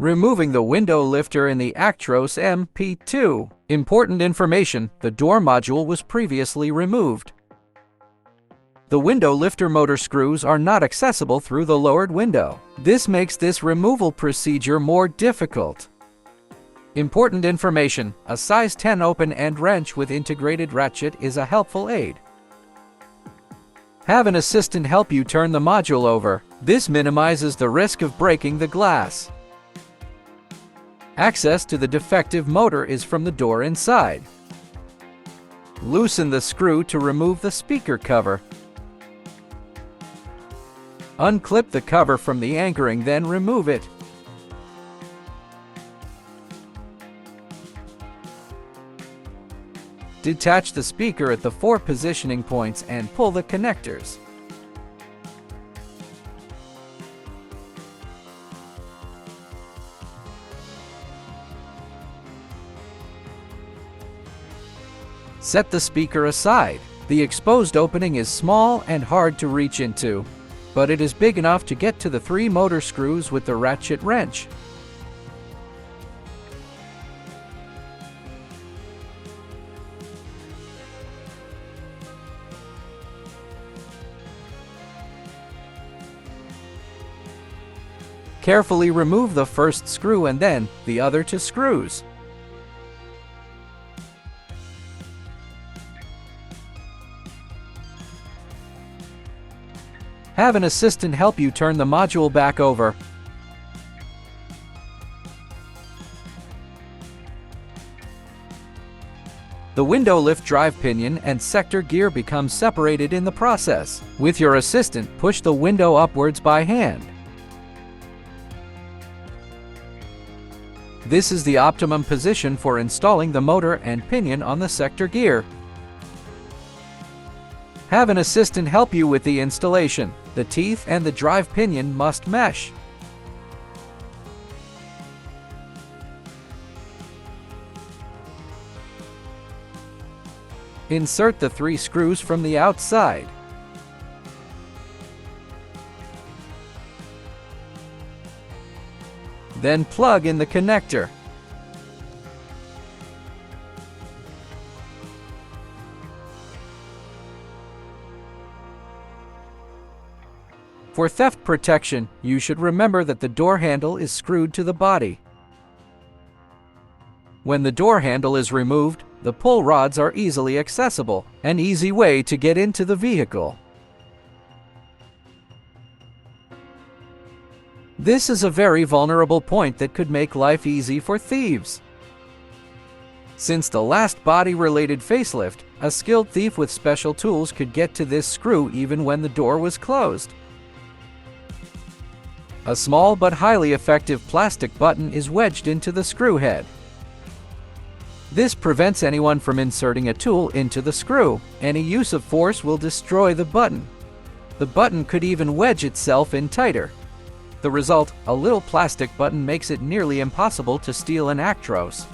Removing the window lifter in the Actros MP2. Important information: the door module was previously removed. The window lifter motor screws are not accessible through the lowered window. This makes this removal procedure more difficult. Important information: a size 10 open-end wrench with integrated ratchet is a helpful aid. Have an assistant help you turn the module over. This minimizes the risk of breaking the glass. Access to the defective motor is from the door inside. Loosen the screw to remove the speaker cover. Unclip the cover from the anchoring, then remove it. Detach the speaker at the 4 positioning points and pull the connectors. Set the speaker aside. The exposed opening is small and hard to reach into, but it is big enough to get to the 3 motor screws with the ratchet wrench. Carefully remove the first screw and then the other 2 screws. Have an assistant help you turn the module back over. The window lift drive pinion and sector gear become separated in the process. With your assistant, push the window upwards by hand. This is the optimum position for installing the motor and pinion on the sector gear. Have an assistant help you with the installation. The teeth and the drive pinion must mesh. Insert the 3 screws from the outside. Then plug in the connector. For theft protection, you should remember that the door handle is screwed to the body. When the door handle is removed, the pull rods are easily accessible, an easy way to get into the vehicle. This is a very vulnerable point that could make life easy for thieves. Since the last body-related facelift, a skilled thief with special tools could get to this screw even when the door was closed. A small but highly effective plastic button is wedged into the screw head. This prevents anyone from inserting a tool into the screw. Any use of force will destroy the button. The button could even wedge itself in tighter. The result, a little plastic button, makes it nearly impossible to steal an Actros.